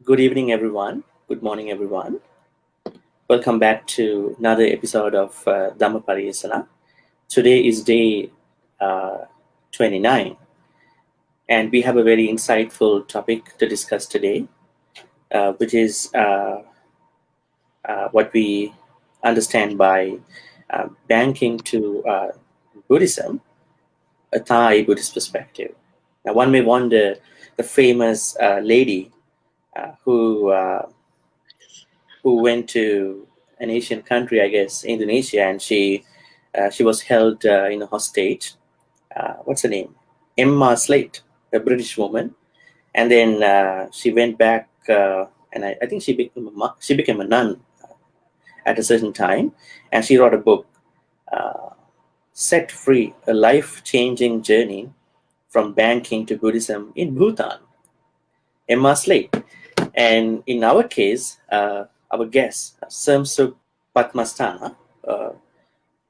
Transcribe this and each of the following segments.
Good evening, everyone. Good morning, everyone. Welcome back to another episode of Dhamma Pariyasana. Today is day 29, and we have a very insightful topic to discuss today, which is what we understand by banking to Buddhism, a Thai Buddhist perspective. Now, one may wonder the famous lady who went to an Asian country, I guess, Indonesia, and she was held in a hostage. What's her name? Emma Slate, a British woman, and then she went back, and I think she became a nun at a certain time, and she wrote a book, Set Free: A Life-Changing Journey from Banking to Buddhism in Bhutan. Emma Slate. And in our case, our guest, Samsuk Padmasthana,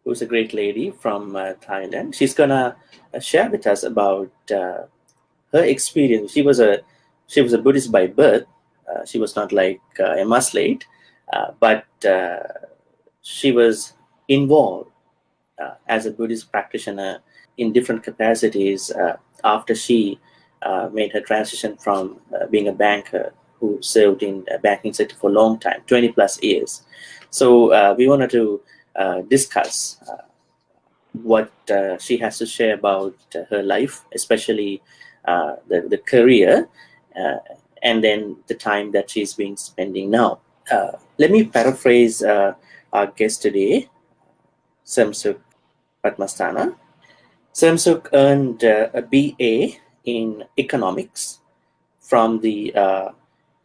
who's a great lady from Thailand, she's gonna share with us about her experience. She was a Buddhist by birth. She was not like Emma Slate, but she was involved as a Buddhist practitioner in different capacities after she made her transition from being a banker who served in the banking sector for a long time, 20 plus years. So we wanted to discuss what she has to share about her life, especially the career, and then the time that she's been spending now. Let me paraphrase our guest today, Samsuk Padmasthana. Samsuk earned a BA in economics from the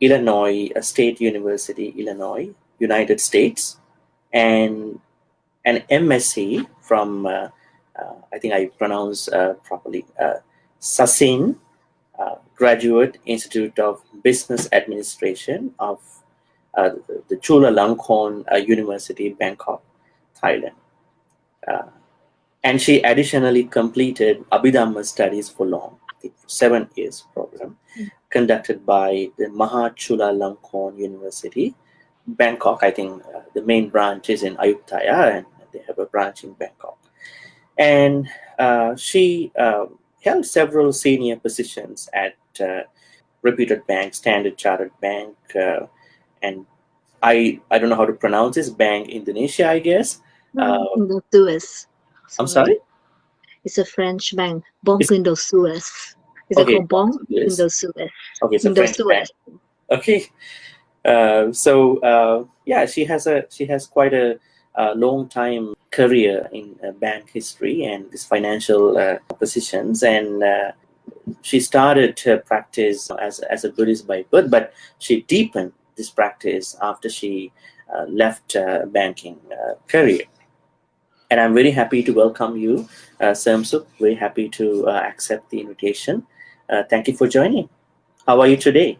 Illinois State University, Illinois, United States, and an MSc from, I think I pronounce properly, Sasin Graduate Institute of Business Administration of the Chulalongkorn University, Bangkok, Thailand. And she additionally completed Abhidhamma studies for long, I think 7 years program, conducted by the Chulalongkorn University, Bangkok. I think the main branch is in Ayutthaya, and they have a branch in Bangkok. And she held several senior positions at reputed banks, Standard Chartered Bank, and I don't know how to pronounce this, Bank Indonesia, I guess. Suez. I'm sorry? It's a French bank, Banque Indo-Suez. Is Okay, it called Banque Suez. Indo-Suez? Okay, it's a French bank. Okay. Yeah, she has quite a long time career in bank history and these financial positions, and she started her practice as a Buddhist by birth, but she deepened this practice after she left banking career. And I'm very happy to welcome you, Samsuk. Very happy to accept the invitation. Thank you for joining. How are you today?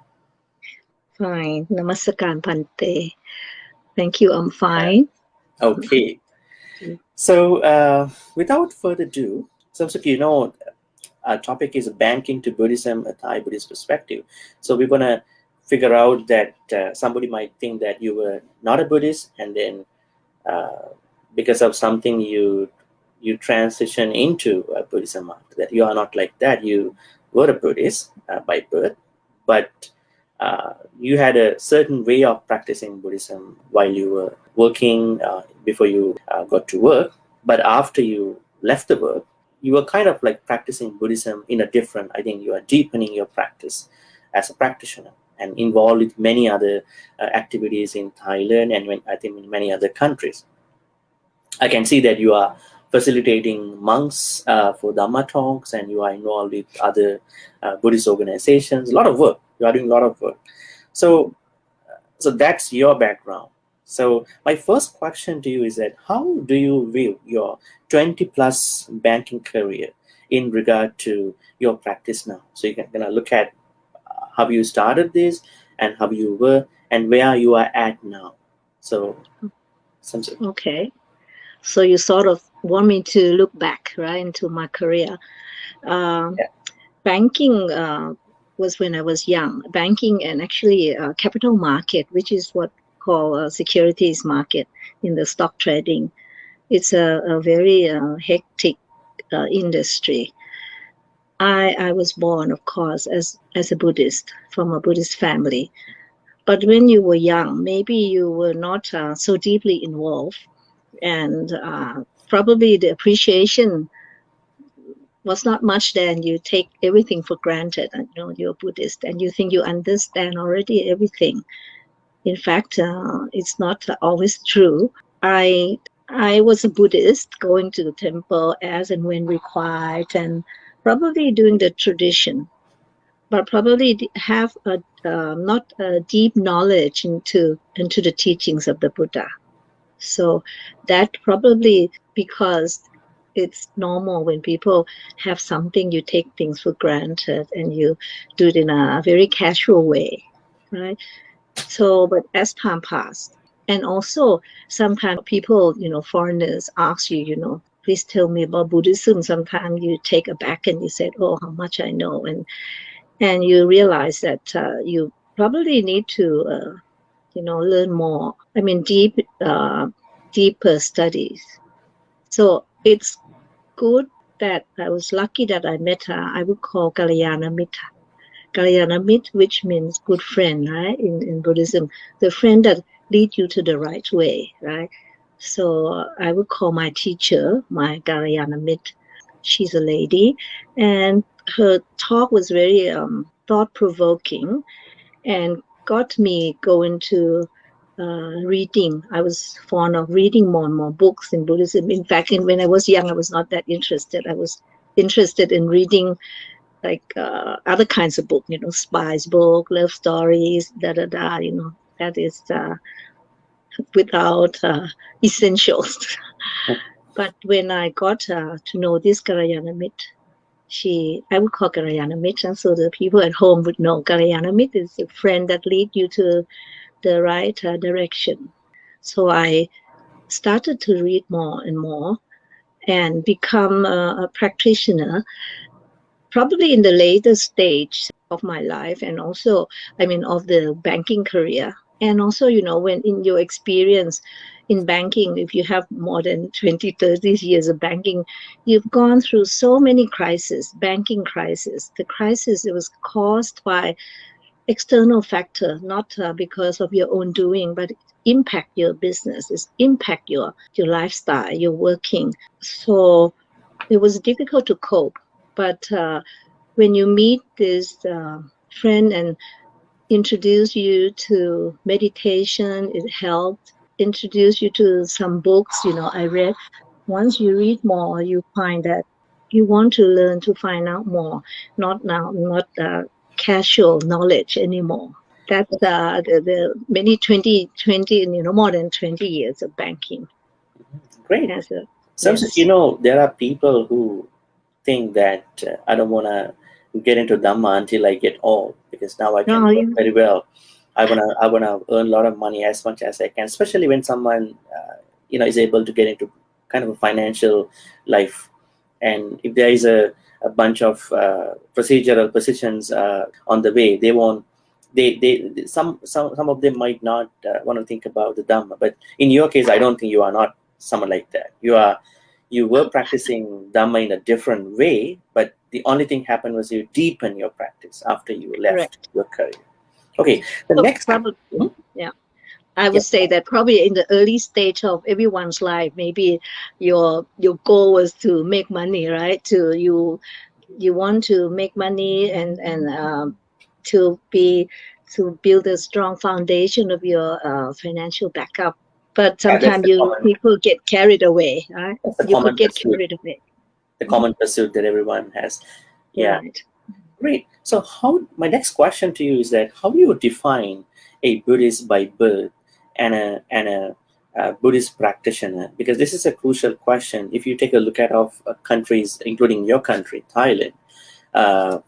Fine. Namaskaram, Bhante. Thank you. I'm fine. Okay. So without further ado, Samsuk, our topic is banking to Buddhism, a Thai Buddhist perspective. So we're going to figure out that somebody might think that you were not a Buddhist, and then because of something you transition into Buddhism, that you are not like that. You were a Buddhist by birth, but you had a certain way of practicing Buddhism while you were working, before you got to work. But after you left the work, you were kind of like practicing Buddhism in a different, I think you are deepening your practice as a practitioner and involved with many other activities in Thailand and I think in many other countries. I can see that you are facilitating monks for Dhamma talks, and you are involved with other Buddhist organizations. A lot of work. You are doing a lot of work. So that's your background. So my first question to you is that how do you view your 20 plus banking career in regard to your practice now? So you can look at how you started this and how you were and where you are at now. So, Samsuk. Okay. So you sort of want me to look back, right, into my career. Banking was when I was young. Banking and actually capital market, which is what called securities market in the stock trading. It's a very hectic industry. I was born, of course, as a Buddhist from a Buddhist family. But when you were young, maybe you were not so deeply involved, and probably the appreciation was not much there, and you take everything for granted. And you're Buddhist, and you think you understand already everything. In fact, it's not always true. I was a Buddhist, going to the temple as and when required, and probably doing the tradition, but probably have not a deep knowledge into the teachings of the Buddha. So that probably because it's normal when people have something, you take things for granted and you do it in a very casual way, right? So, but as time passed, and also sometimes people, foreigners ask you, please tell me about Buddhism. Sometimes you take aback and you said, oh, how much I know. And you realize that you probably need to, learn more. I mean, deeper studies. So it's good that I was lucky that I met, I would call Kalyana Mitta. Kalyana Mitta, which means good friend, right? In Buddhism, the friend that lead you to the right way, right? So I would call my teacher, my Kalyana Mitta. She's a lady, and her talk was very thought-provoking and got me going to reading. I was fond of reading more and more books in Buddhism. In fact, when I was young, I was not that interested. I was interested in reading like other kinds of books, spies book, love stories, that is without essentials. But when I got to know this Kalyana Mitta, I would call Kalyana Mitta, so the people at home would know Kalyana Mitta is a friend that lead you to the right direction. So I started to read more and more and become a practitioner, probably in the later stage of my life, and also, of the banking career. And also, when in your experience in banking, if you have more than 20, 30 years of banking, you've gone through so many crises, banking crisis. The crisis, it was caused by external factor, not because of your own doing, but impact your business, it impact your lifestyle, your working. So it was difficult to cope. But when you meet this friend and introduce you to meditation, it helped. Introduce you to some books, I read. Once you read more, you find that you want to learn, to find out more, not casual knowledge anymore. That's the many 20, more than 20 years of banking. Great. So, Yes. there are people who think that I don't want to get into Dhamma until I get old, because now I can work very well. I wanna earn a lot of money as much as I can, especially when someone is able to get into kind of a financial life, and if there is a bunch of procedural positions on the way, they won't. Some of them might not want to think about the Dhamma, but in your case, I don't think you are not someone like that. You were practicing Dhamma in a different way, but the only thing happened was you deepen your practice after you left your career. Okay, next. Probably, yeah. I would say that probably in the early stage of everyone's life, maybe your goal was to make money, right? You want to make money and to build a strong foundation of your financial backup. But sometimes people get carried away, right? You could get carried away. The common pursuit that everyone has. Yeah. Right. Great. So my next question to you is that how do you define a Buddhist by birth and a Buddhist practitioner? Because this is a crucial question. If you take a look at countries, including your country, Thailand, a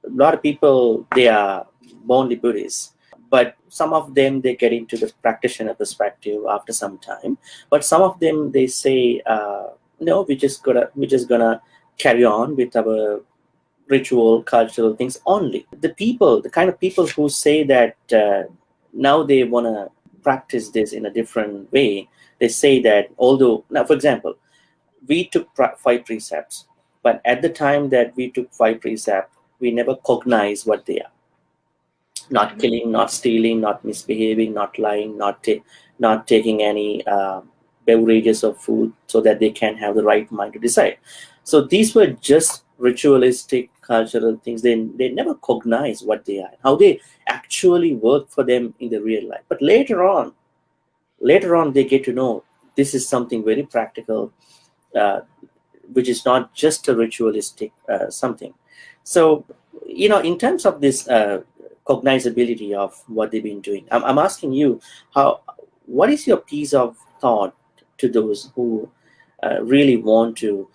lot of people, they are bornly Buddhists, but some of them, they get into the practitioner perspective after some time. But some of them, they say, no, we're just gonna carry on with our ritual, cultural things only. The kind of people who say that now they want to practice this in a different way, they say that although, now for example, we took 5 precepts, but at the time that we took 5 precepts, we never cognized what they are. Not killing, not stealing, not misbehaving, not lying, not taking any beverages of food, so that they can have the right mind to decide. So these were just ritualistic cultural things. They never cognize what they are, how they actually work for them in the real life. But later on they get to know this is something very practical, which is not just a ritualistic something. So, in terms of this cognizability of what they've been doing, I'm asking you, what is your piece of thought to those who really want to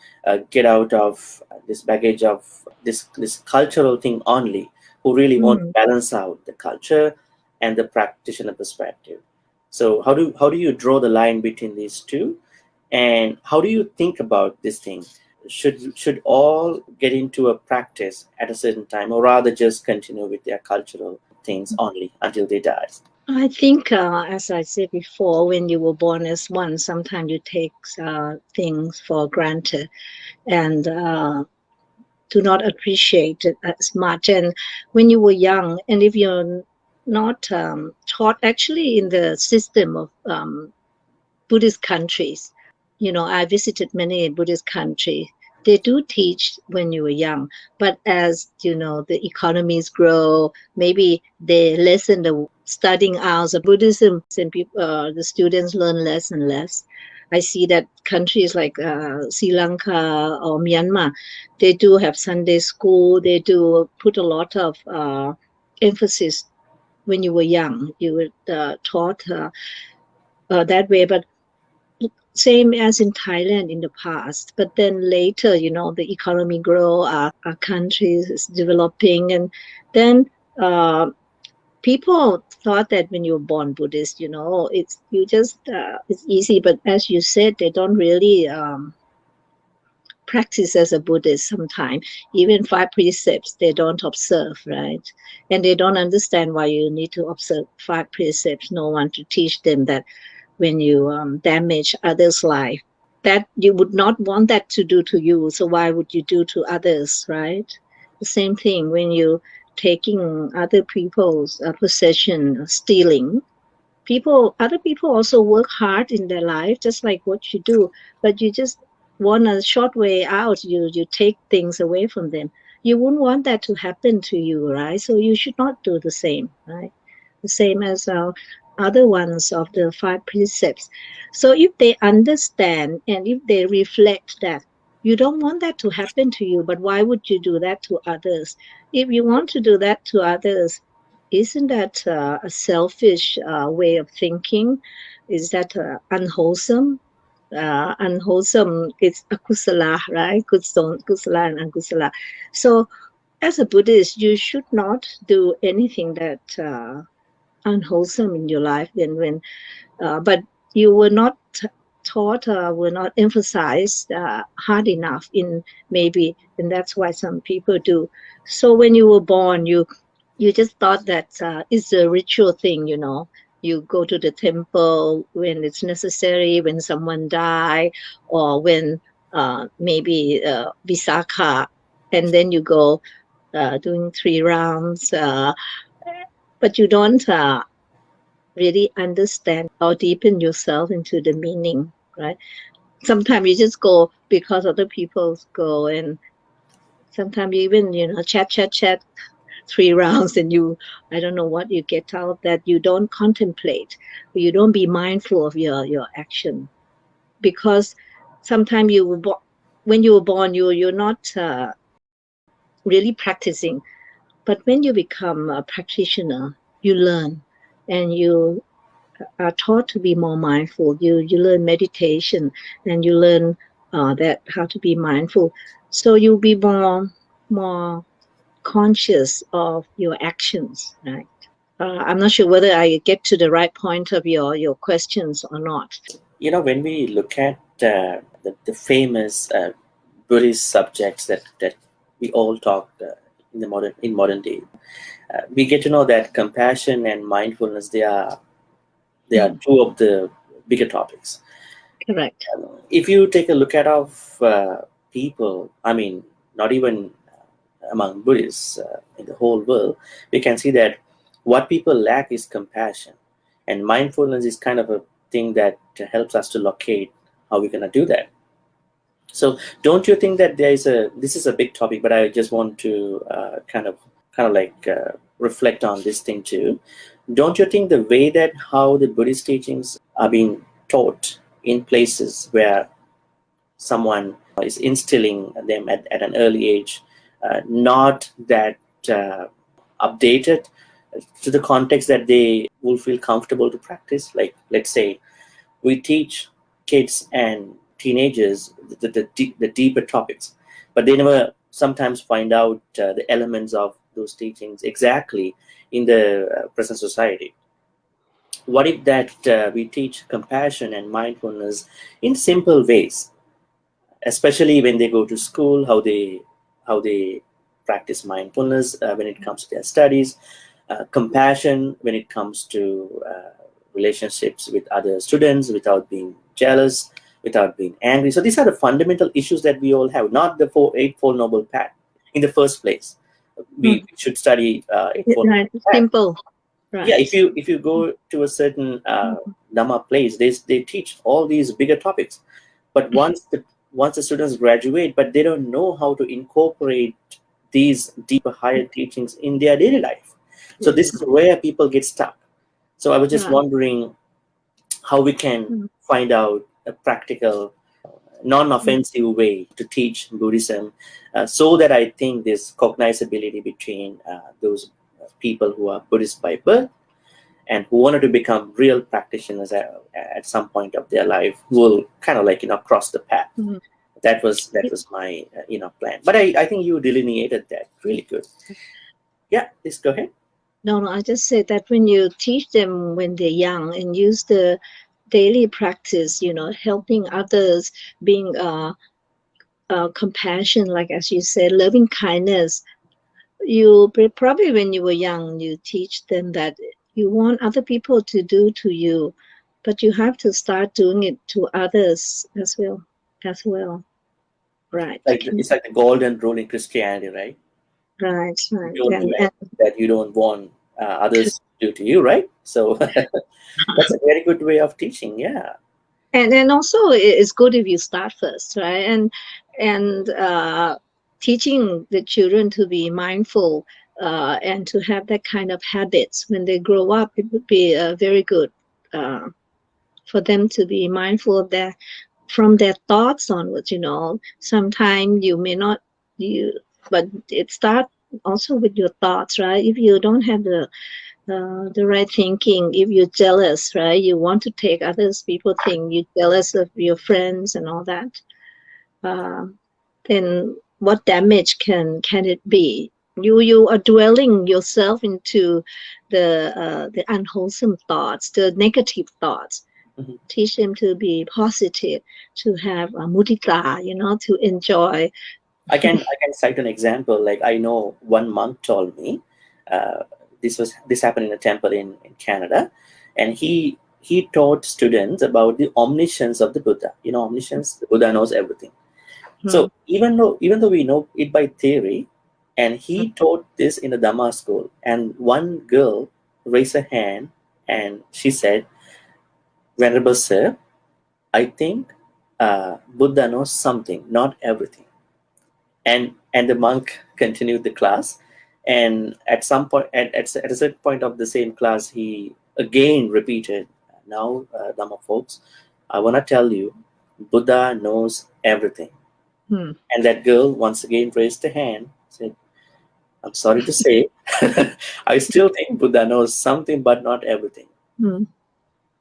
get out of this baggage of this cultural thing only, who really want to balance out the culture and the practitioner perspective? So how do you draw the line between these two, and how do you think about this thing? Should all get into a practice at a certain time, or rather just continue with their cultural things only until they die? I think, as I said before, when you were born as one, sometimes you take things for granted and do not appreciate it as much. And when you were young, and if you're not taught, actually in the system of Buddhist countries, I visited many Buddhist countries. They do teach when you were young, but as the economies grow, maybe they lessen the studying hours of Buddhism, and the students learn less and less. I see that countries like Sri Lanka or Myanmar, they do have Sunday school. They do put a lot of emphasis when you were young. You were taught that way, but same as in Thailand in the past. But then later, the economy grow, our country is developing, and then people thought that when you were born Buddhist, it's easy. But as you said, they don't really practice as a Buddhist sometimes. Even 5 precepts, they don't observe, right? And they don't understand why you need to observe 5 precepts. No one to teach them that when you damage others' life, that you would not want that to do to you. So why would you do to others, right? The same thing when you taking other people's possession, stealing. Other people also work hard in their life, just like what you do, but you just want a short way out. You take things away from them. You wouldn't want that to happen to you, right? So you should not do the same, right? The same as other ones of the 5 precepts. So if they understand and if they reflect that you don't want that to happen to you, but why would you do that to others? If you want to do that to others, isn't that a selfish way of thinking? Is that unwholesome? Unwholesome, it's akusala, right? Kusala and akusala. So as a Buddhist, you should not do anything that unwholesome in your life. But you were not taught, were not emphasized hard enough in maybe, and that's why some people do. So when you were born, you just thought that it's a ritual thing, You go to the temple when it's necessary, when someone die, or when maybe Visakha, and then you go doing 3 rounds. But you don't really understand or deepen yourself into the meaning, right? Sometimes you just go because other people go, and sometimes you even, chat 3 rounds, and I don't know what you get out of that. You don't contemplate, you don't be mindful of your action, because sometimes when you were born, you're not really practicing. But when you become a practitioner, you learn, and you are taught to be more mindful. You learn meditation, and you learn that how to be mindful. So you'll be more conscious of your actions, right? I'm not sure whether I get to the right point of your questions or not. When we look at the famous Buddhist subjects that we all talk in modern day. We get to know that compassion and mindfulness, they are two of the bigger topics. Correct. If you take a look at people, I mean, not even among Buddhists in the whole world, we can see that what people lack is compassion, and mindfulness is kind of a thing that helps us to locate how we're going to do that. So don't you think that this is a big topic, but I just want to kind of reflect on this thing too. Don't you think the way that how the Buddhist teachings are being taught in places where someone is instilling them at an early age, not that updated to the context that they will feel comfortable to practice? Like, let's say we teach kids and teenagers the deeper topics, but they never sometimes find out the elements of those teachings exactly in the present society. What if that we teach compassion and mindfulness in simple ways, especially when they go to school, how they practice mindfulness when it comes to their studies, compassion when it comes to relationships with other students without being jealous, without being angry. So these are the fundamental issues that we all have, not the Eightfold Noble Path in the first place. We should study Eightfold Noble Path. Simple. Right. Yeah, if you go to a certain Dhamma place, they teach all these bigger topics. But once the students graduate, but they don't know how to incorporate these deeper, higher teachings in their daily life. So this is where people get stuck. So I was just wondering how we can find out a practical, non-offensive way to teach Buddhism, so that I think this cognizability between those people who are Buddhist by birth and who wanted to become real practitioners at some point of their life will kind of cross the path. That was my plan. But I think you delineated that really good. Yeah, please go ahead. No, I just said that when you teach them when they're young and use the daily practice, helping others, being compassion, like as you said, loving kindness. You probably when you were young, you teach them that you want other people to do to you, but you have to start doing it to others as well. Right. It's like the golden rule in Christianity, right? Right. Don't do that you don't want others to do to you, right? So that's a very good way of teaching. Yeah. And also it's good if you start first, right? And teaching the children to be mindful and to have that kind of habits when they grow up, it would be very good for them to be mindful of that from their thoughts onwards. Sometimes you may not, but it starts also with your thoughts, right? If you don't have the right thinking, if you're jealous, right? You want to take others, people think you're jealous of your friends and all that. Then what damage can it be? You are dwelling yourself into the unwholesome thoughts, the negative thoughts. Teach them to be positive, to have mudita, to enjoy. I can cite an example. Like I know one monk told me, this happened in a temple in Canada, and he taught students about the omniscience of the Buddha. Omniscience, the Buddha knows everything. So even though we know it by theory, and he taught this in a Dhamma school, and one girl raised her hand and she said, "Venerable Sir, I think Buddha knows something, not everything." And the monk continued the class, and at some point, at a certain point of the same class, he again repeated, "Now, Dhamma folks, I want to tell you, Buddha knows everything." And that girl once again raised her hand, said, "I'm sorry to say, I still think Buddha knows something, but not everything."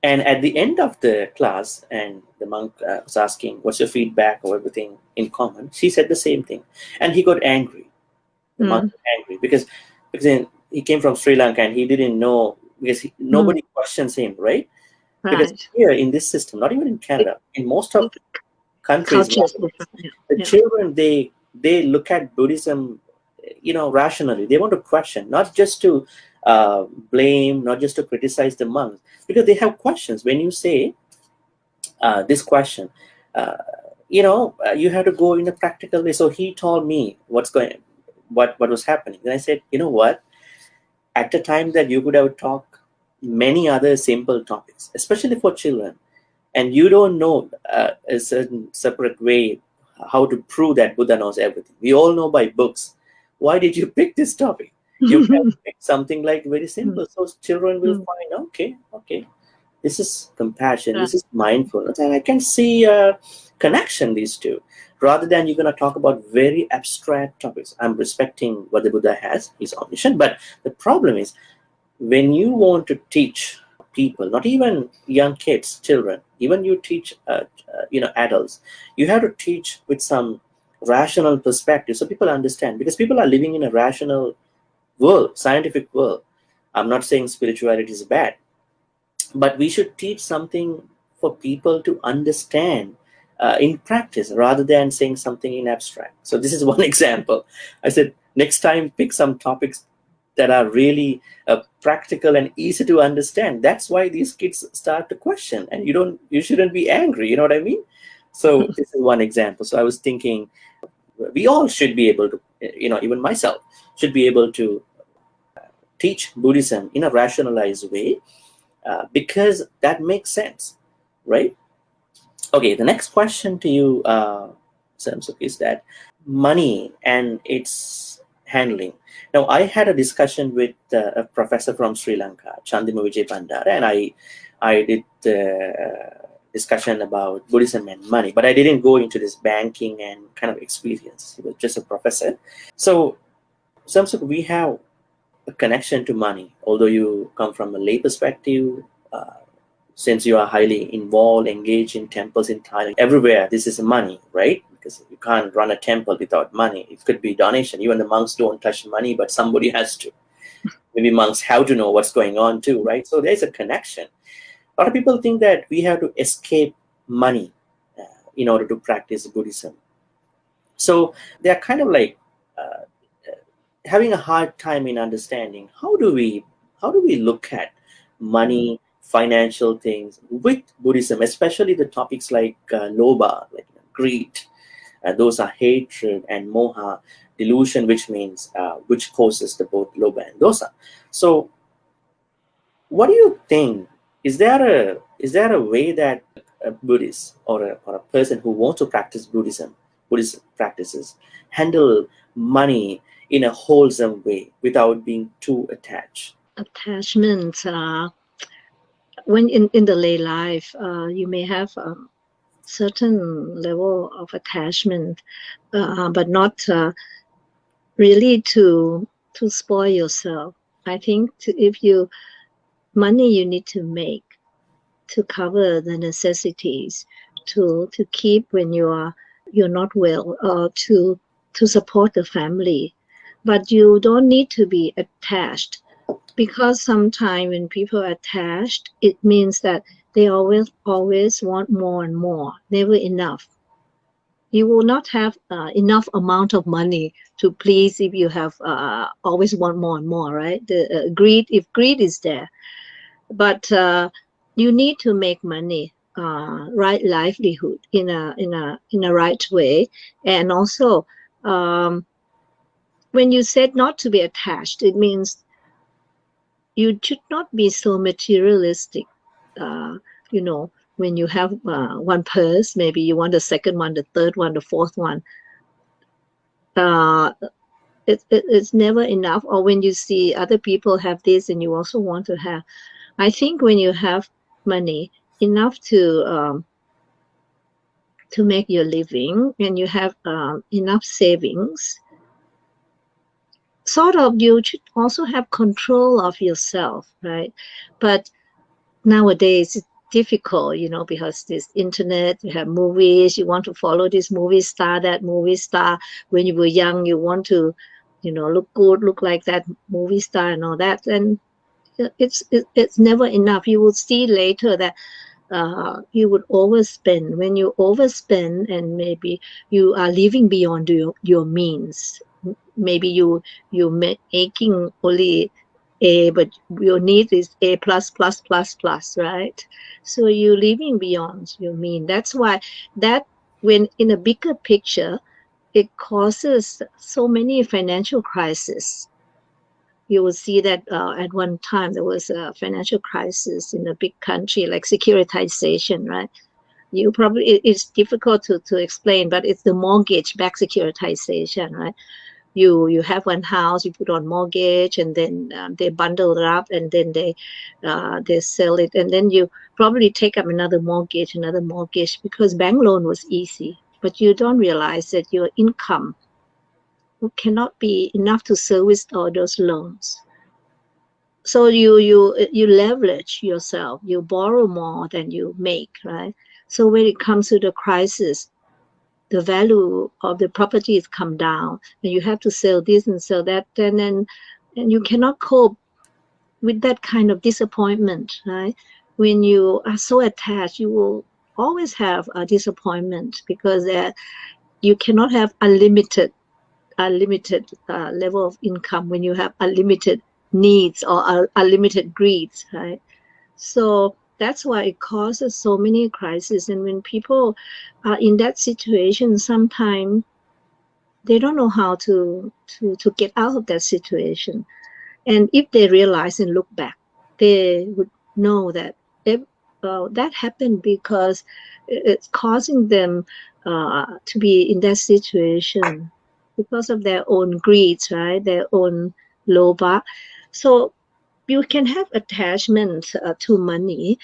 And at the end of the class, and the monk was asking, "What's your feedback or everything in common?" She said the same thing. And he got angry. The monk got angry because he came from Sri Lanka and he didn't know, because nobody questions him, right? Because here in this system, not even in Canada, in most of countries, the children, they they look at Buddhism, rationally. They want to question, not just to blame, not just to criticize the monks, because they have questions. When you say this question, you have to go in a practical way. So he told me what was happening. And I said, you know what? At the time that you could have talked many other simple topics, especially for children, and you don't know a certain separate way how to prove that Buddha knows everything. We all know by books. Why did you pick this topic? You can pick something like very simple, so children will find, okay, this is compassion, this is mindfulness, and I can see a connection these two. Rather than you're going to talk about very abstract topics. I'm respecting what the Buddha has, he's omniscient, but the problem is when you want to teach people, not even young kids, children, even you teach adults, you have to teach with some rational perspective so people understand, because people are living in a rational world, scientific world. I'm not saying spirituality is bad, but we should teach something for people to understand in practice, rather than saying something in abstract. So this is one example. I said, next time pick some topics that are really practical and easy to understand. That's why these kids start to question, and you shouldn't be angry. You know what I mean? So this is one example. So I was thinking, we all should be able to, even myself, should be able to teach Buddhism in a rationalized way, because that makes sense, right? Okay, the next question to you, Samsuk, is that money and its handling. Now, I had a discussion with a professor from Sri Lanka, Chandima Bandara, and I did discussion about Buddhism and money, but I didn't go into this banking and kind of experience. He was just a professor. So, Samsuk, we have a connection to money, although you come from a lay perspective. Since you are highly involved, engaged in temples in Thailand, everywhere this is money, right? Because you can't run a temple without money. It could be donation. Even the monks don't touch money, but somebody has to. Maybe monks have to know what's going on too, right? So there's a connection. A lot of people think that we have to escape money in order to practice Buddhism. So they're kind of like having a hard time in understanding how do we look at money, financial things with Buddhism, especially the topics like lobha, like greed. Those are hatred and moha, delusion, which means which causes the both lobha and dosa. So, what do you think? Is there a way that a Buddhist or a person who wants to practice Buddhist practices, handle money in a wholesome way without being too attached? Attachment. When in the lay life, you may have a certain level of attachment, but not really to spoil yourself. I think money you need to make to cover the necessities, to keep when you're not well, or to support the family, but you don't need to be attached. Because sometimes when people are attached, it means that they always want more and more, never enough. You will not have enough amount of money to please if you have always want more and more, right? The greed, if greed is there, but you need to make money, right livelihood in a right way, and also when you said not to be attached, it means you should not be so materialistic. When you have one purse, maybe you want the second one, the third one, the fourth one. It's never enough. Or when you see other people have this and you also want to have. I think when you have money enough to make your living, and you have enough savings, sort of you should also have control of yourself, right? But nowadays it's difficult, because this internet, you have movies, you want to follow this movie star, that movie star. When you were young, you want to, look good, look like that movie star and all that. And it's never enough. You will see later that you would overspend. When you overspend and maybe you are living beyond your means, maybe you're making only A, but your need is A plus plus plus plus, right? So you're living beyond your mean. That's why that when in a bigger picture, it causes so many financial crises. You will see that at one time there was a financial crisis in a big country, like securitization, right? You probably it's difficult to explain, but it's the mortgage-backed securitization, right? You have one house, you put on mortgage, and then they bundle it up, and then they sell it, and then you probably take up another mortgage, because bank loan was easy, but you don't realize that your income cannot be enough to service all those loans. So you leverage yourself, you borrow more than you make, right? So when it comes to the crisis, the value of the properties come down, and you have to sell this and sell that, and you cannot cope with that kind of disappointment, right? When you are so attached, you will always have a disappointment, because you cannot have unlimited level of income when you have unlimited needs or unlimited greeds, right? So that's why it causes so many crises. And when people are in that situation, sometimes they don't know how to get out of that situation. And if they realize and look back, they would know that that happened because it's causing them to be in that situation because of their own greeds, right? Their own lobha. So you can have attachment to money,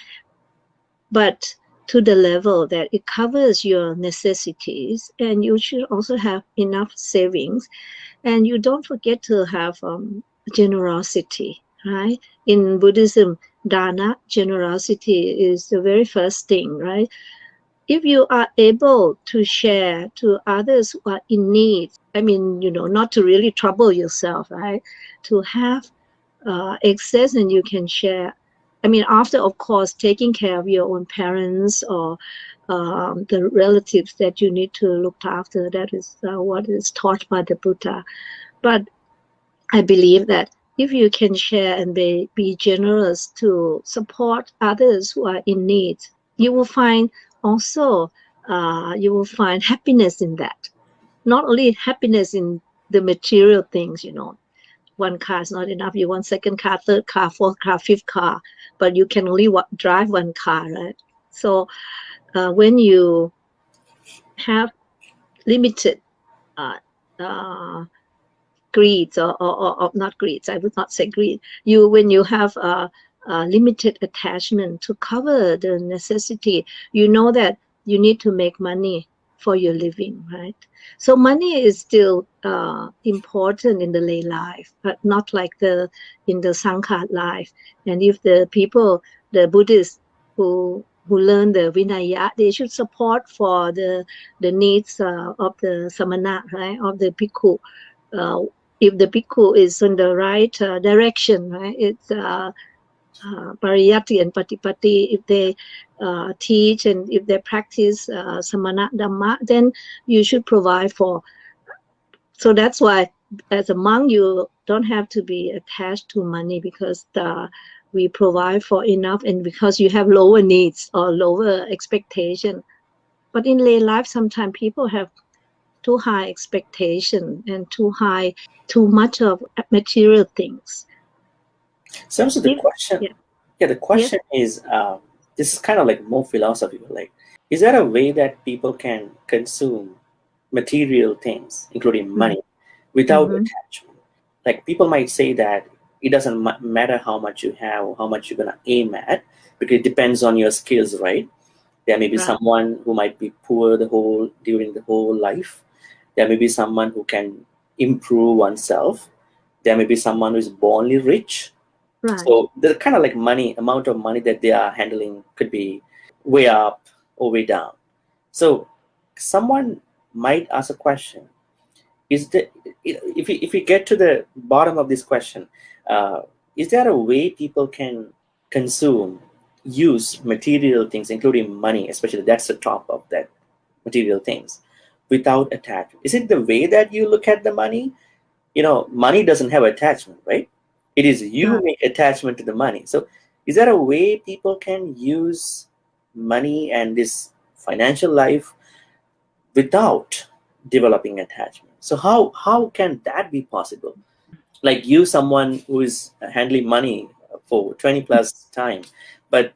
but to the level that it covers your necessities, and you should also have enough savings, and you don't forget to have generosity, right? In Buddhism, dana, generosity, is the very first thing, right? If you are able to share to others who are in need, I mean, not to really trouble yourself, right? To have excess, and you can share. I mean, after, of course, taking care of your own parents or the relatives that you need to look after. That is what is taught by the Buddha. But I believe that if you can share and be generous to support others who are in need, you will find also you will find happiness in that. Not only happiness in the material things, one car is not enough. You want second car, third car, fourth car, fifth car, but you can only drive one car, right? So when you have limited uh, uh, greeds, or not greeds, I would not say greed. When you have a limited attachment to cover the necessity, you know that you need to make money for your living, right? So money is still important in the lay life, but not like in the Sangha life. And if the people, the Buddhists who learn the Vinaya, they should support for the needs of the samana, right, of the bhikkhu. If the bhikkhu is in the right direction, right, it's pariyatti and patipatti. If they teach and if they practice samana dhamma, then you should provide for. So that's why, as a monk, you don't have to be attached to money, because we provide for enough, and because you have lower needs or lower expectation. But in lay life, sometimes people have too high expectation and too much of material things. So the question, Yeah. the question is, this is kind of like more philosophical. Like, is there a way that people can consume material things, including money, without attachment? Like, people might say that it doesn't matter how much you have or how much you're gonna aim at, because it depends on your skills, right? There may be someone who might be poor during the whole life. There may be someone who can improve oneself. There may be someone who is bornly rich. Right. So the kind of like amount of money that they are handling could be way up or way down. So someone might ask a question: if we get to the bottom of this question, is there a way people can consume use material things, including money, especially that's the top of that material things, without attachment? Is it the way that you look at the money? Money doesn't have attachment, right? It is you make attachment to the money. So is there a way people can use money and this financial life without developing attachment? So how can that be possible? Like you, someone who is handling money for 20 plus time, but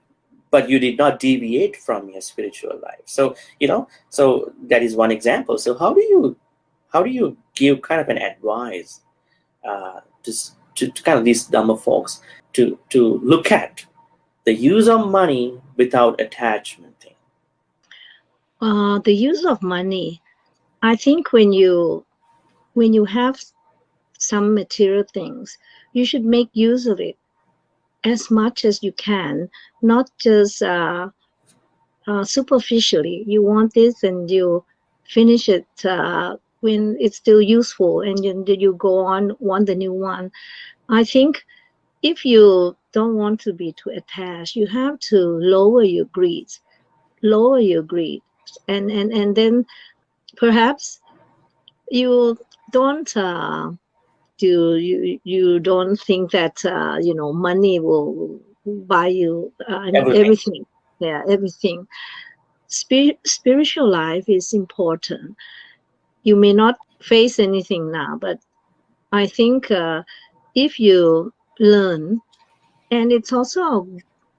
you did not deviate from your spiritual life. So so that is one example. So how do you give kind of an advice to kind of these Dhamma folks to look at the use of money without attachment thing? The use of money, I think when you have some material things, you should make use of it as much as you can, not just superficially. You want this and you finish it when it's still useful, and you go on, want the new one. I think if you don't want to be too attached, you have to lower your greed, and then perhaps you don't you don't think that money will buy you Everything. everything. Yeah, everything. Spiritual life is important. You may not face anything now, but I think if you learn, and it's also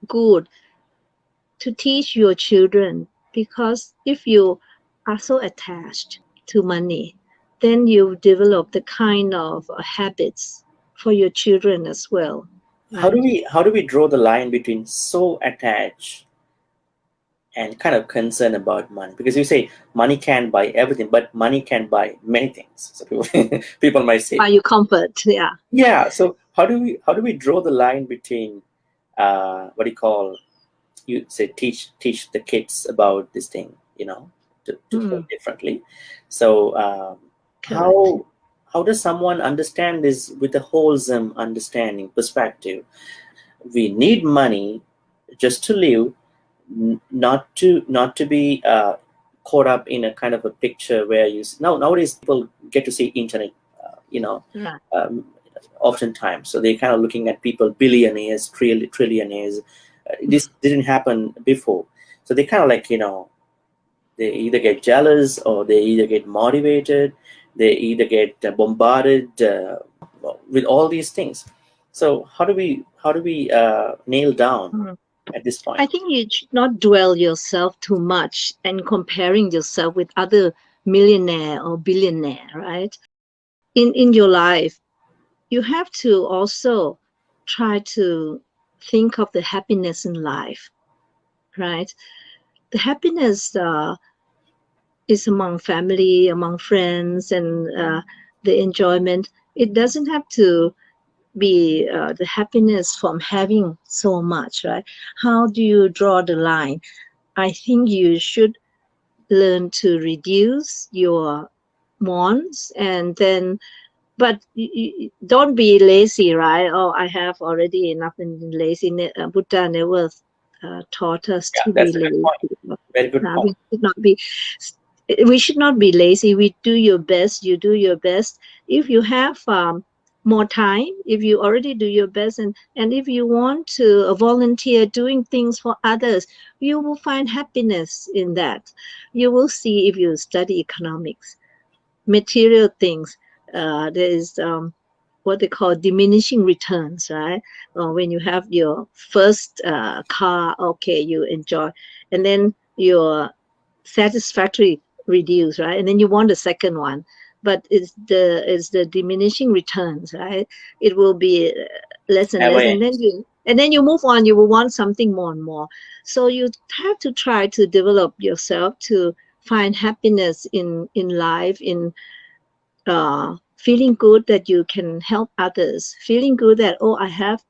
good to teach your children, because if you are so attached to money, then you develop the kind of habits for your children as well. How do Right? we draw the line between so attached and kind of concern about money? Because you say money can't buy everything, but money can buy many things. So people might say, Buy you comfort, yeah. yeah. So how do we draw the line between what do you call, you say teach the kids about this thing, to think differently. So Correct. how does someone understand this with a wholesome understanding perspective? We need money just to live, not to be caught up in a kind of a picture where nowadays people get to see internet, Right. um, oftentimes. So they're kind of looking at people, billionaires, trillionaires. This didn't happen before. So they kind of like, they either get jealous or they either get motivated, they either get bombarded with all these things. So how do we nail down at this point? I think you should not dwell yourself too much and comparing yourself with other millionaire or billionaire, right? In your life, you have to also try to think of the happiness in life, right? The happiness is among family, among friends, and the enjoyment. It doesn't have to be the happiness from having so much, right? How do you draw the line? I think you should learn to reduce your wants, and then, but don't be lazy, right? Oh, I have already enough, and lazy. Buddha never taught us Yeah, to be that's a good point. lazy. Very good point. We should not be lazy. We do your best. You do your best. If you have more time, if you already do your best, and if you want to volunteer doing things for others, you will find happiness in that. You will see, if you study economics, material things, there is what they call diminishing returns, right? When you have your first car, okay, you enjoy, and then your satisfactory reduce, right? And then you want a second one, but it's the diminishing returns, right? It will be less and Never less, and then ends. you move on. You will want something more and more. So you have to try to develop yourself to find happiness in life, in feeling good that you can help others, feeling good that, oh, I have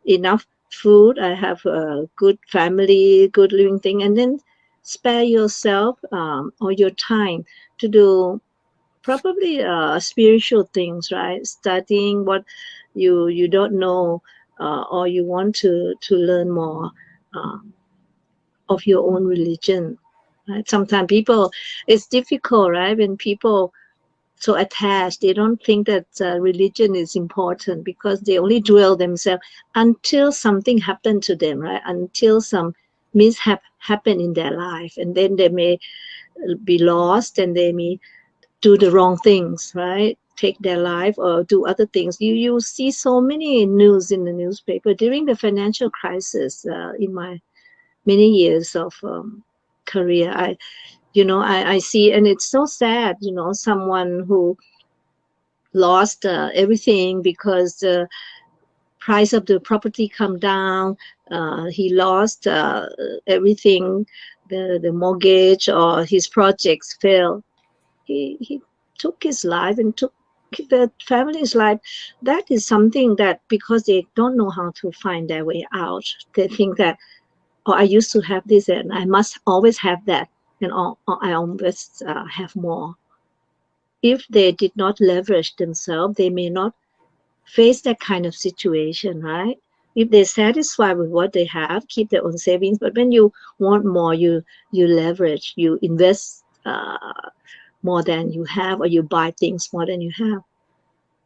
enough food, I have a good family, good living thing, and then spare yourself or your time to do probably spiritual things, right? Studying what you don't know, or you want to learn more. of your own religion. Right? Sometimes people, it's difficult, right? When people so attached, they don't think that religion is important because they only dwell themselves until something happened to them, right? Until some mishap happen in their life, and then they may be lost and they may do the wrong things, right? Take their life or do other things. You see so many news in the newspaper during the financial crisis. In my many years of career, I see, and it's so sad. Someone who lost everything because the price of the property come down. He lost everything, the mortgage or his projects failed. He took his life and took the family's life. That is something that because they don't know how to find their way out, they think that, oh, I used to have this and I must always have that, and I always have more. If they did not leverage themselves, they may not face that kind of situation, right? If they're satisfied with what they have, keep their own savings. But when you want more, you leverage, you invest more than you have, or you buy things more than you have.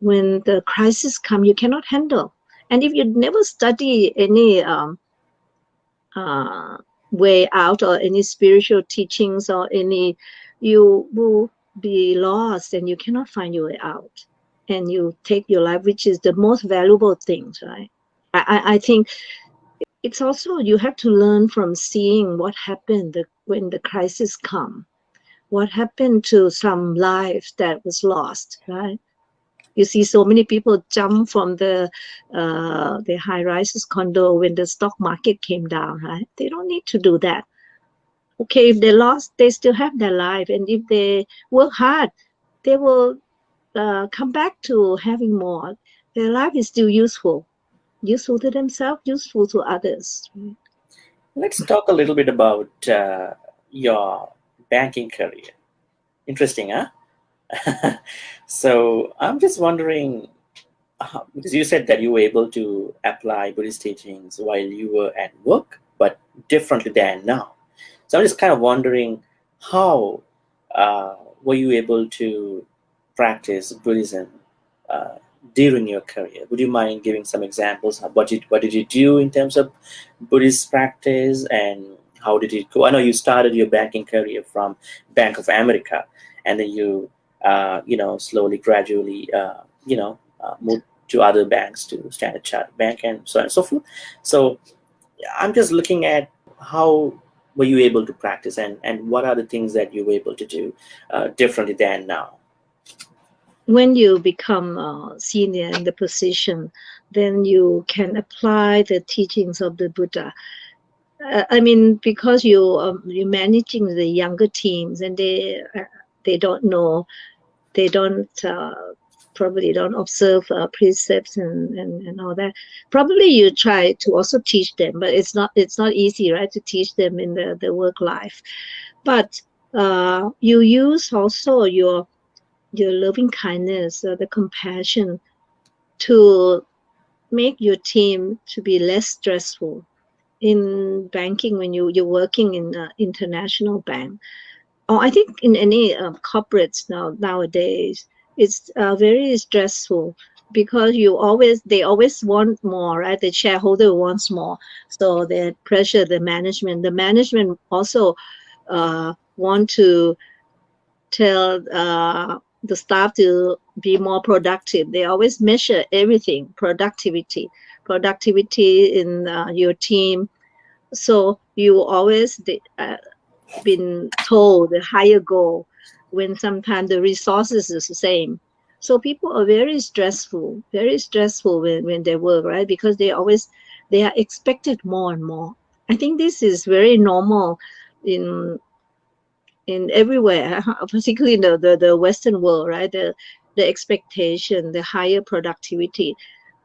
When the crisis come, you cannot handle. And if you never study any way out or any spiritual teachings or any, you will be lost and you cannot find your way out. And you take your life, which is the most valuable thing, right? I think it's also, you have to learn from seeing what happened when the crisis come. What happened to some lives that was lost, right? You see so many people jump from the high-rises condo when the stock market came down, right? They don't need to do that. Okay, if they lost, they still have their life. And if they work hard, they will come back to having more. Their life is still useful to themselves, useful to others. Let's talk a little bit about your banking career. Interesting, huh? So I'm just wondering, because you said that you were able to apply Buddhist teachings while you were at work, but differently than now. So I'm just kind of wondering, how were you able to practice Buddhism during your career? Would you mind giving some examples? What did you do in terms of Buddhist practice, and how did it go? I know you started your banking career from Bank of America, and then you slowly, gradually, moved to other banks, to Standard Chartered Bank, and so on and so forth. So I'm just looking at how were you able to practice, and what are the things that you were able to do differently than now? When you become senior in the position, then you can apply the teachings of the Buddha. I mean, because you're managing the younger teams, and they don't know, they don't probably don't observe precepts and all that. Probably you try to also teach them, but it's not easy, right, to teach them in the work life. But you use also your loving kindness, the compassion, to make your team to be less stressful. In banking, when you're working in an international bank, or I think in any corporates nowadays, it's very stressful, because they always want more, right? The shareholder wants more, so they pressure the management. The management also want to tell the staff to be more productive. They always measure everything, productivity in your team. So you always been told the higher goal, when sometimes the resources is the same. So people are very stressful when they work, right? Because they are expected more and more. I think this is very normal in everywhere, particularly in the Western world, right? The expectation, the higher productivity.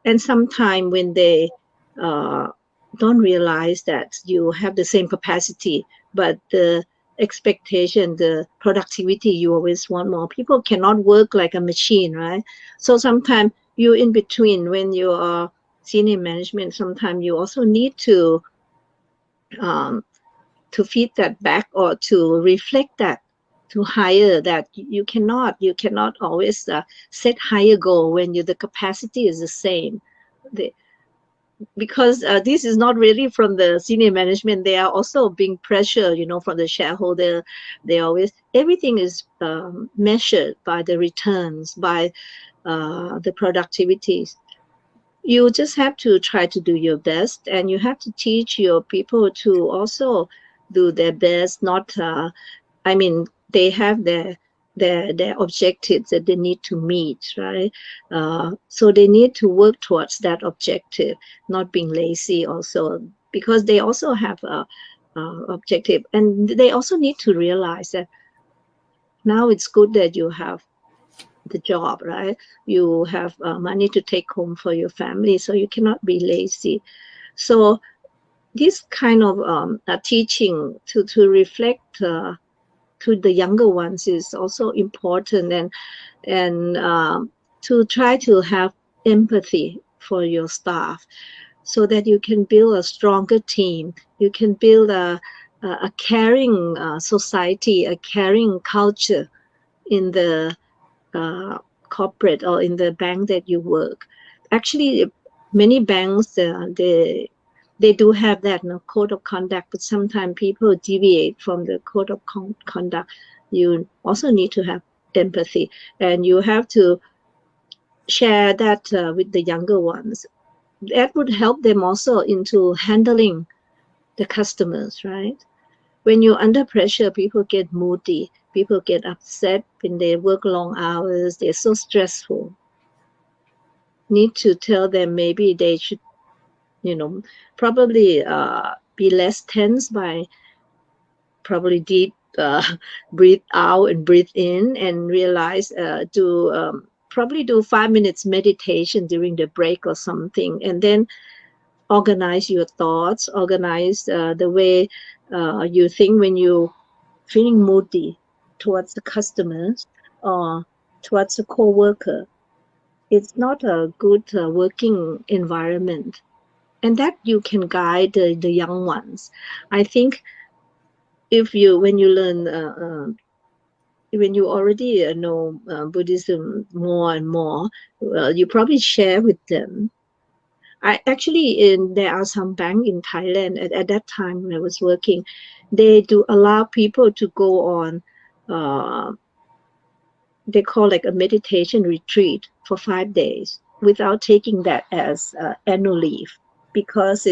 And sometimes when they don't realize that you have the same capacity, but the expectation, the productivity, you always want more. People cannot work like a machine, right? So sometimes you in between, when you are senior management, sometimes you also need to to feed that back or to reflect that, to higher that. You cannot always set higher goal when the capacity is the same. Because this is not really from the senior management. They are also being pressured, from the shareholder. They always, everything is measured by the returns, by the productivities. You just have to try to do your best, and you have to teach your people to also do their best. Not, they have their objectives that they need to meet, right? So they need to work towards that objective, not being lazy also, because they also have a objective, and they also need to realize that now it's good that you have the job, right? You have money to take home for your family, so you cannot be lazy. So this kind of teaching to reflect to the younger ones is also important, and to try to have empathy for your staff, so that you can build a stronger team. You can build a caring society, a caring culture in the corporate or in the bank that you work. Actually, many banks they do have that code of conduct, but sometimes people deviate from the code of conduct. You also need to have empathy, and you have to share that with the younger ones. That would help them also into handling the customers, right? When you're under pressure, people get moody, people get upset when they work long hours, they're so stressful. Need to tell them maybe they should, probably be less tense by probably deep breathe out and breathe in, and realize probably do 5 minutes meditation during the break or something, and then organize your thoughts, organize the way you think when you feeling moody towards the customers or towards the co-worker. It's not a good working environment, and that you can guide the young ones. I think when you learn when you already know Buddhism more and more, you probably share with them. There are some banks in Thailand at that time when I was working, they do allow people to go on, they call like a meditation retreat for 5 days without taking that as annual leave, because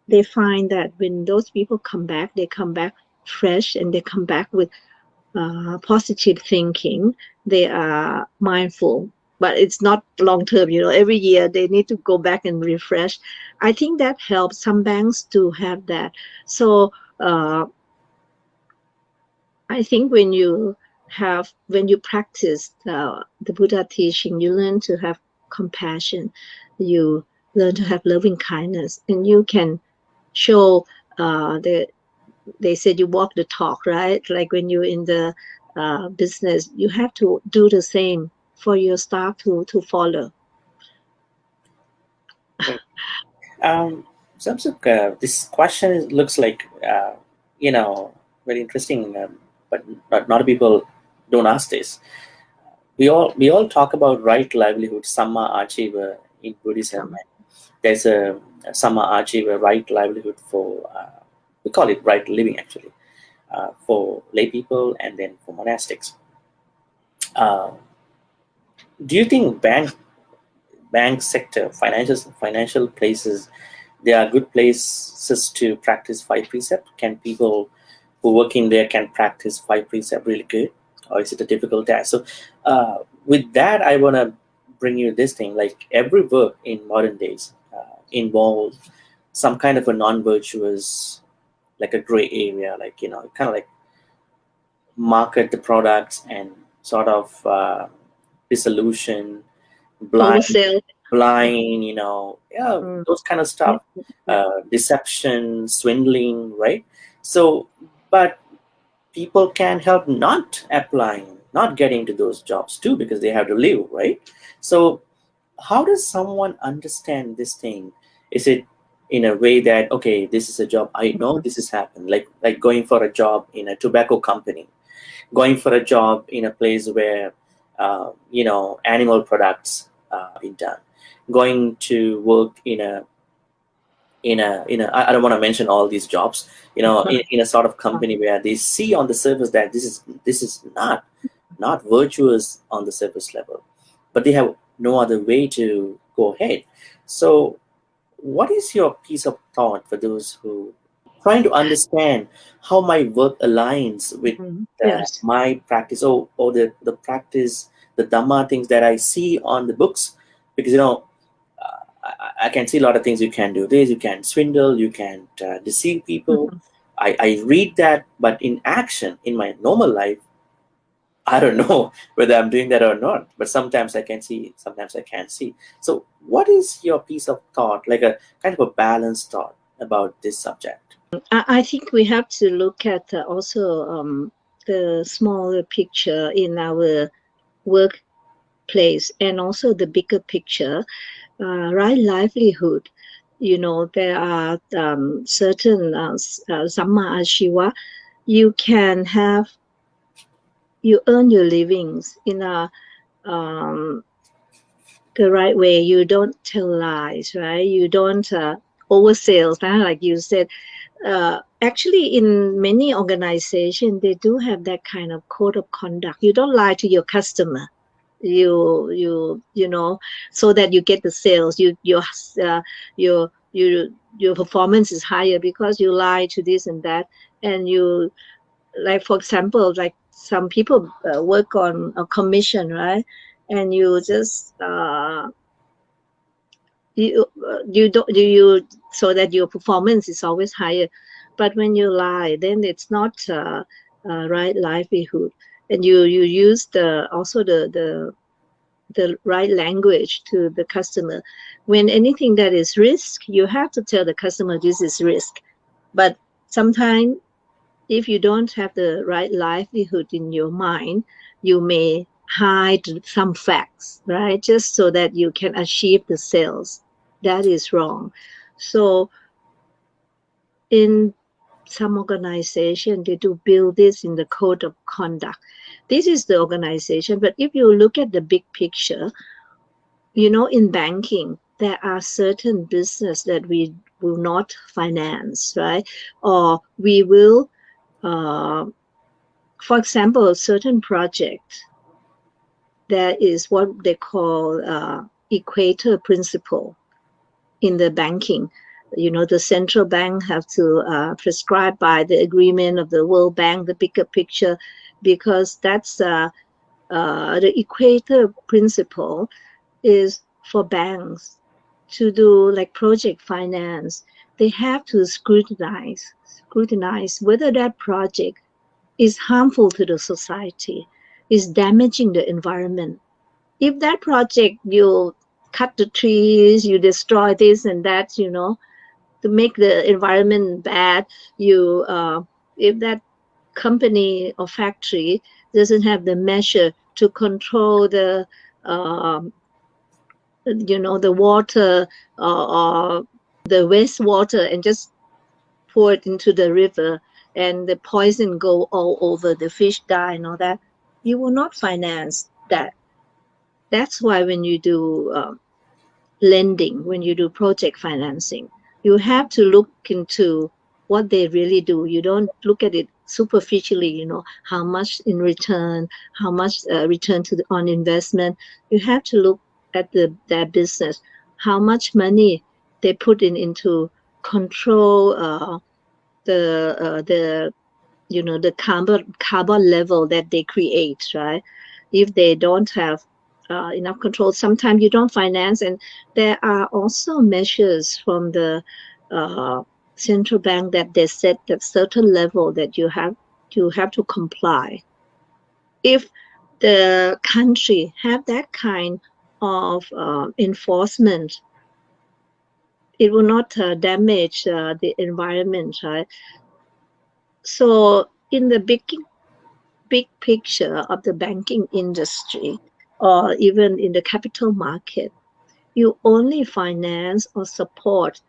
they find that when those people come back, they come back fresh, and they come back with positive thinking. They are mindful, but it's not long term. Every year they need to go back and refresh. I think that helps. Some banks do have that. So I think when you practice the Buddha teaching, you learn to have compassion, you learn to have loving kindness, and you can show they said you walk the talk, right? Like when you're in the business, you have to do the same for your staff to follow. Samsuk, this question looks like very interesting, but not a lot of people don't ask this. We all talk about right livelihood, samma ajiva in Buddhism. There's a samma ajiva, right livelihood for we call it right living actually, for lay people and then for monastics. Do you think bank sector, financial places, they are good places to practice 5 precepts? Can people who work in there can practice 5 precepts really good, or is it a difficult task? So with that, I want to bring you this thing, like every work in modern days involves some kind of a non-virtuous, like a gray area, like kind of like market the products and sort of disillusion, blind, those kind of stuff, deception, swindling, right? So, but people can't help not applying, not getting to those jobs too, because they have to live, right? So how does someone understand this thing? Is it in a way that, okay, this is a job, I know this has happened, like going for a job in a tobacco company, going for a job in a place where animal products are being done, going to work I don't want to mention all these jobs, in a sort of company where they see on the surface that this is not virtuous on the surface level, but they have no other way to go ahead. So what is your piece of thought for those who trying to understand how my work aligns with Yes. my practice, or the practice, the Dhamma things that I see on the books? Because I can see a lot of things. You can do this, you can swindle, you can deceive people. I read that, but in action, in my normal life, I don't know whether I'm doing that or not. But sometimes I can see, sometimes I can't see. So, what is your piece of thought, like a kind of a balanced thought about this subject? I think we have to look at also the smaller picture in our workplace, and also the bigger picture, right? Livelihood. There are certain Samma Ashiva. You can have, you earn your livings in um, the right way. You don't tell lies, right? You don't oversales, like you said. Actually, in many organizations, they do have that kind of code of conduct. You don't lie to your customer. You so that you get the sales. Your performance is higher because you lie to this and that. And you, like, for example, like some people work on a commission, right? And you just you don't do you so that your performance is always higher. But when you lie, then it's not right livelihood. And you use the right language to the customer. When anything that is risk, you have to tell the customer this is risk. But sometimes, if you don't have the right livelihood in your mind, you may hide some facts, right? Just so that you can achieve the sales. That is wrong. So in some organization, they do build this in the code of conduct. This is the organization. But if you look at the big picture, in banking, there are certain business that we will not finance, right? Or we will, for example, certain project, there is what they call equator principle in the banking. The central bank have to prescribe by the agreement of the World Bank, the bigger picture, because that's the equator principle is for banks to do like project finance. They have to scrutinize whether that project is harmful to the society, is damaging the environment. If that project, you cut the trees, you destroy this and that, to make the environment bad, you if that company or factory doesn't have the measure to control um, the water, or the wastewater, and just pour it into the river, and the poison go all over, the fish die and all that, you will not finance that. That's why when you do lending, when you do project financing, you have to look into what they really do. You don't look at it superficially, how much in return, how much return on investment. You have to look at their business, how much money they put into control the the carbon level that they create, right? If they don't have enough control, sometimes you don't finance. And there are also measures from the central bank that they set at certain level that you have to comply. If the country have that kind of enforcement, it will not damage the environment, right? So in the big picture of the banking industry, or even in the capital market, you only finance or support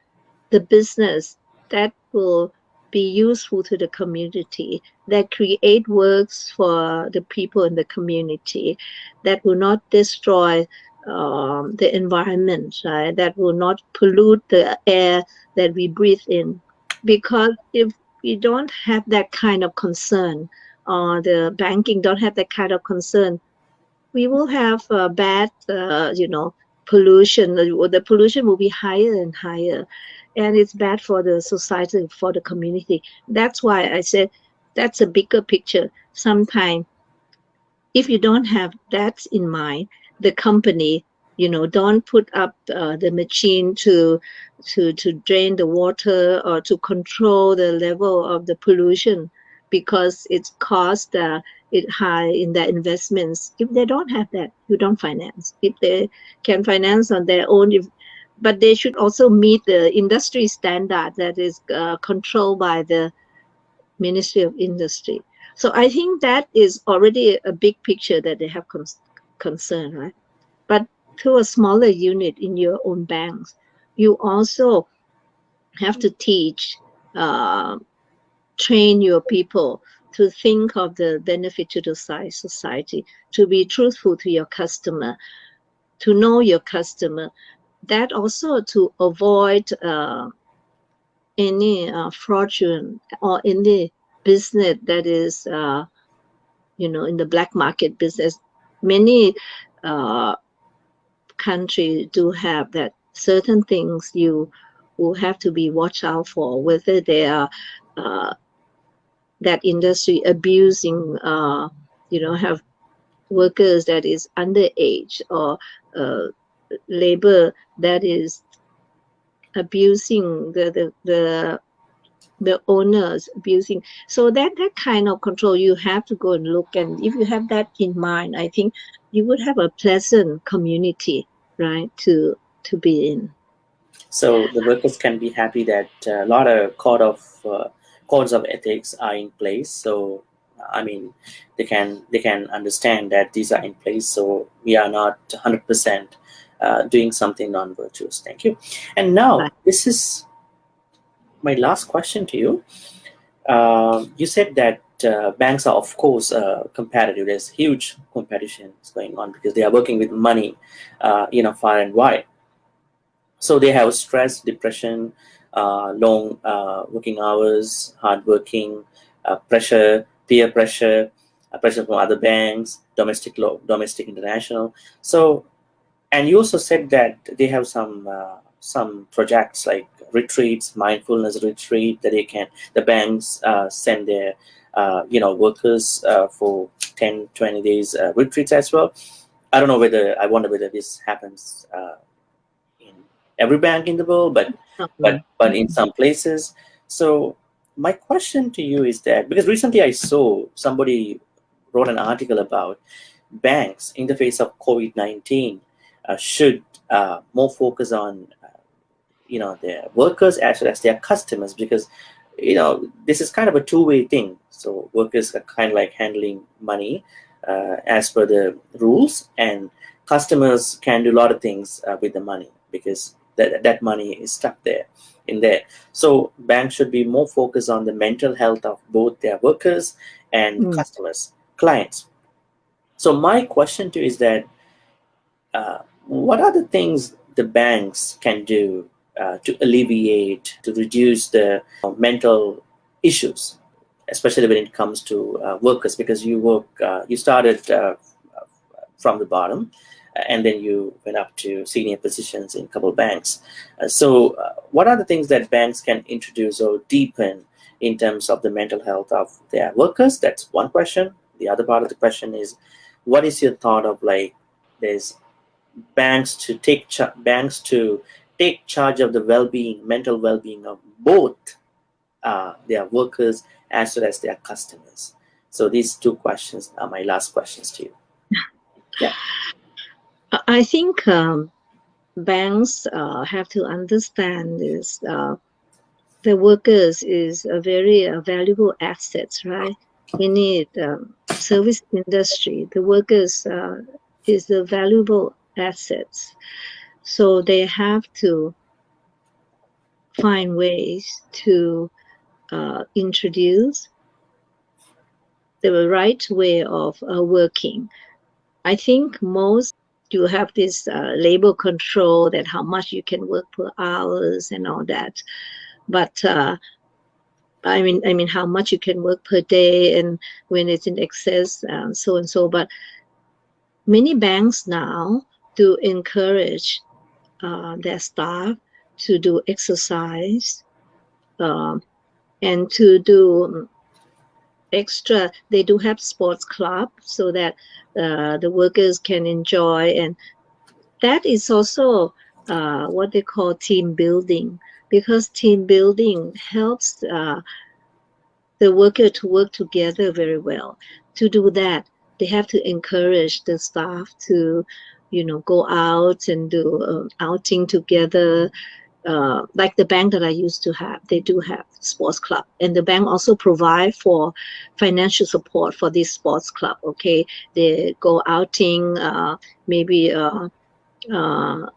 the business that will be useful to the community, that create works for the people in the community, that will not destroy the environment, right? That will not pollute the air that we breathe in. Because if we don't have that kind of concern, or the banking don't have that kind of concern, we will have bad, pollution. The pollution will be higher and higher, and it's bad for the society, for the community. That's why I said that's a bigger picture. Sometimes, if you don't have that in mind, the company, don't put up the machine to drain the water or to control the level of the pollution, because it's cost it high in their investments. If they don't have that, you don't finance. If they can finance on their own, but they should also meet the industry standard that is controlled by the Ministry of Industry. So I think that is already a big picture that they have concern, right? But to a smaller unit in your own banks, you also have to teach, train your people to think of the benefit to the society, to be truthful to your customer, to know your customer. That also to avoid any fraudulent or any business that is, in the black market business. Many countries do have that certain things you will have to be watch out for, whether they are that industry abusing, have workers that is underage, or labor that is abusing the owners, abusing. So that kind of control, you have to go and look. And if you have that in mind, I think you would have a pleasant community, right, to be in. So the workers can be happy that a lot of codes of ethics are in place. So I mean, they can understand that these are in place. So we are not 100% doing something non-virtuous. Thank you. And now Right. this is my last question to you. You said that banks are, of course, competitive. There's huge competition going on because they are working with money, far and wide. So they have stress, depression, long working hours, hard working, pressure, peer pressure, pressure from other banks, domestic, international. So, and you also said that they have some projects like retreats, mindfulness retreat, that the banks send their workers for 10, 20 days retreats as well. I wonder whether this happens in every bank in the world, but in some places. So my question to you is that, because recently I saw somebody wrote an article about banks in the face of COVID-19 should more focus on their workers as well as their customers, because this is kind of a two-way thing. So workers are kind of like handling money as per the rules, and customers can do a lot of things with the money, because that money is stuck in there. So banks should be more focused on the mental health of both their workers and customers, clients. So my question to you is that what are the things the banks can do to alleviate, to reduce the mental issues, especially when it comes to workers? Because you started from the bottom, and then you went up to senior positions in a couple of banks. So what are the things that banks can introduce or deepen in terms of the mental health of their workers? That's one question. The other part of the question is, what is your thought of, like, there's banks to take charge of the mental well-being of both their workers as well as their customers? So these two questions are my last questions to you. Yeah. I think banks have to understand this. The workers is a very valuable assets, right? In it, service industry, the workers is the valuable assets. So they have to find ways to introduce the right way of working. I think most you have this labor control that how much you can work per hours and all that, but I mean how much you can work per day and when it's in excess, so and so. But many banks now do encourage their staff to do exercise and to do extra. They do have sports club so that the workers can enjoy, and that is also what they call team building, because team building helps the worker to work together very well. To do that, they have to encourage the staff to, go out and do outing together. Like the bank that I used to have, they do have sports club, and the bank also provide for financial support for this sports club. Okay, they go outing maybe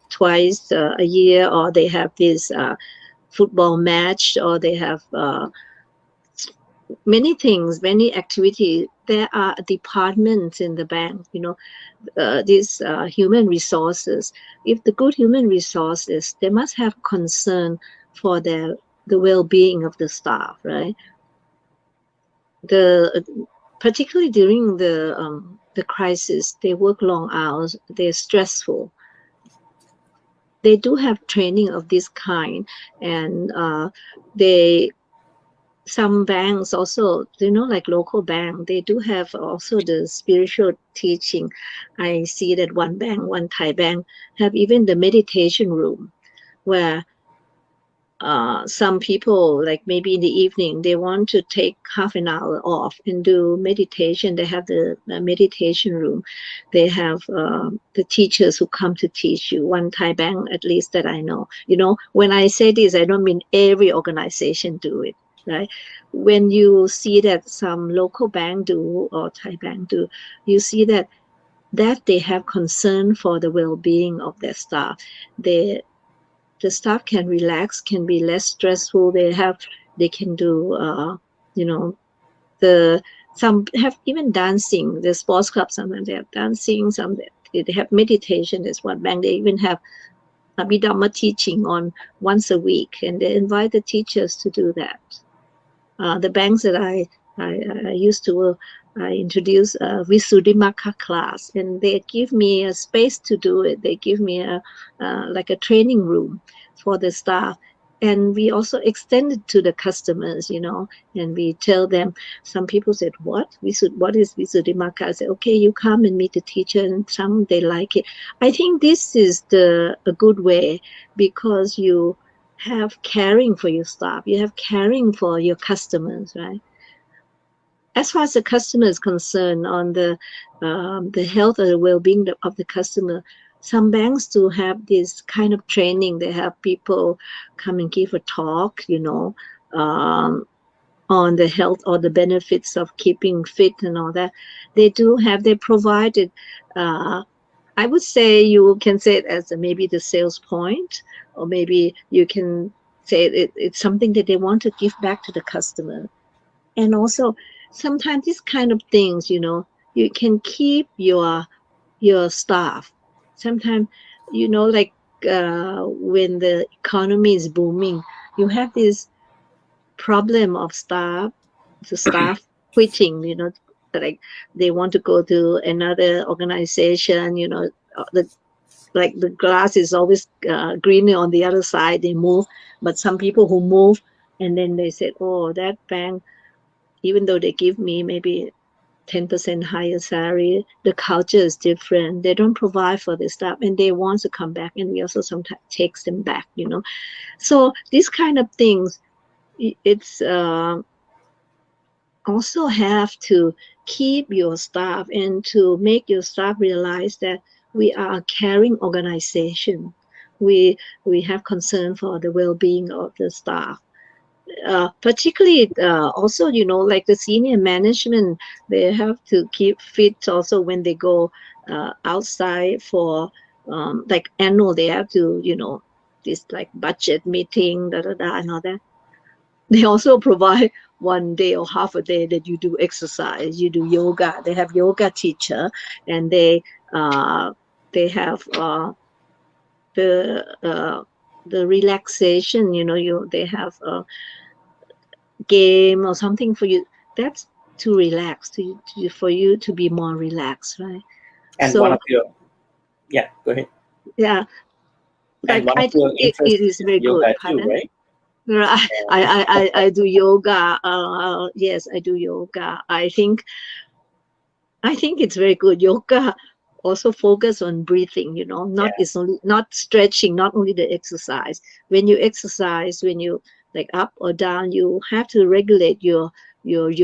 twice a year, or they have this football match, or they have many things, many activities. There are departments in the bank, these human resources. If the good human resources, they must have concern for the well-being of the staff, right? Particularly during the crisis, they work long hours, they're stressful. They do have training of this kind, and some banks also, like local bank, they do have also the spiritual teaching. I see that one Thai bank, have even the meditation room where some people, like maybe in the evening, they want to take half an hour off and do meditation. They have the meditation room. They have the teachers who come to teach you. One Thai bank, at least that I know. When I say this, I don't mean every organization do it, right? When you see that some local bank do or Thai bank do, you see that they have concern for the well-being of their staff. The staff can relax, can be less stressful. They can do, some have even dancing. The sports club, sometimes they have dancing, some they have meditation. There's one bank, they even have Abhidhamma teaching on once a week, and they invite the teachers to do that. The banks that I used to work, I introduced a Visuddhimagga class, and they give me a space to do it. They give me like a training room for the staff. And we also extend it to the customers, and we tell them. Some people said, what is Visuddhimagga? I said, okay, you come and meet the teacher, and some, they like it. I think this is a good way, because you have caring for your staff, you have caring for your customers, right? As far as the customer is concerned, on the health or the well-being of the customer, some banks do have this kind of training. They have people come and give a talk, on the health or the benefits of keeping fit and all that. They provided, I would say you can say it as maybe the sales point, or maybe you can say it's something that they want to give back to the customer. And also, sometimes these kind of things, you can keep your staff. Sometimes, like when the economy is booming, you have this problem of the staff quitting, like they want to go to another organization, the grass is always greener on the other side. They move, but some people who move, and then they said, oh, that bank, even though they give me maybe 10% higher salary, the culture is different. They don't provide for the staff, and they want to come back, and we also sometimes takes them back, So these kind of things, it's also have to keep your staff and to make your staff realize that we are a caring organization. We have concern for the well-being of the staff. Particularly also, like the senior management, they have to keep fit also when they go outside for like annual, they have to, this like budget meeting, and all that. They also provide 1 day or half a day that you do exercise, you do yoga. They have yoga teacher, and they have the relaxation. They have a game or something for you. That's to relax, for you to be more relaxed, right? And So one of your, yeah, go ahead. yeah, And like one I of your think it interests is very good. yoga too, Pardon? right? Right. I do yoga. Yes, I do yoga. I think it's very good. Yoga also focus on breathing. It's only not stretching, not only the exercise. When you exercise, when you like up or down, you have to regulate your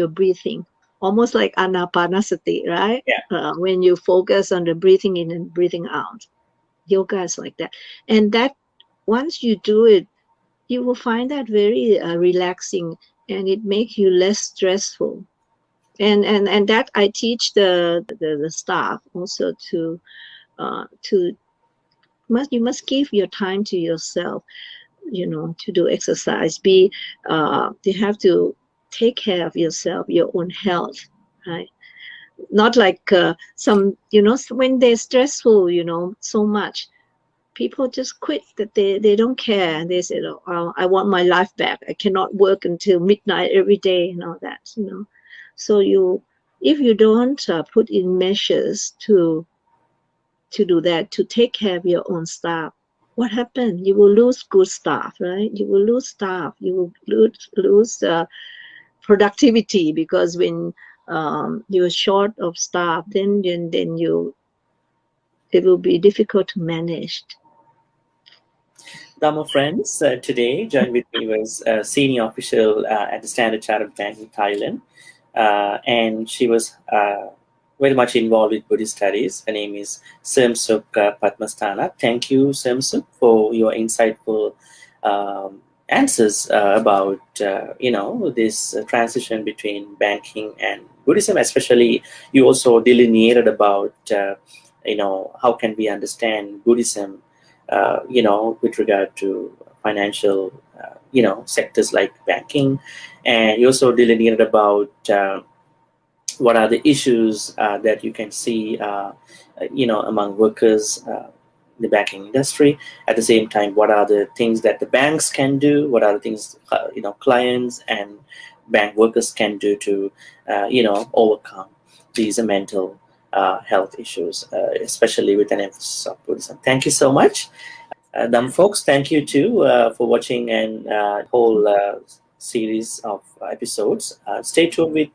breathing, almost like anapanasati, right? Yeah. When you focus on the breathing in and breathing out, yoga is like that. And that once you do it, you will find that very relaxing, and it makes you less stressful. And that I teach the staff also to you must give your time to yourself, to do exercise. You have to take care of yourself, your own health, right? Not like some, when they're stressful, so much, people just quit, that they don't care, and they say, oh, I want my life back, I cannot work until midnight every day and all that. So if you don't put in measures to do that, to take care of your own staff, what happened? You will lose good staff, right? You will lose staff, you will lose productivity, because when you're short of staff, then it will be difficult to manage. Dhamma friends, today joined with me was a senior official at the Standard Chartered Bank in Thailand, and she was very much involved with Buddhist studies. Her name is Sermsuk Padmastana. Thank you, Sermsuk, for your insightful answers about this transition between banking and Buddhism. Especially, you also delineated about how can we understand Buddhism, with regard to financial, sectors like banking, and you also delineated about what are the issues that you can see, among workers in the banking industry. At the same time, what are the things that the banks can do? What are the things, clients and bank workers can do to, overcome these mental health issues, especially with an emphasis of Buddhism. Thank you so much. Folks, thank you too for watching and whole series of episodes. Stay tuned with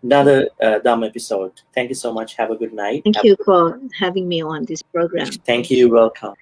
another Dhamma episode. Thank you so much. Have a good night. Thank you for having me on this program. Thank you. Welcome.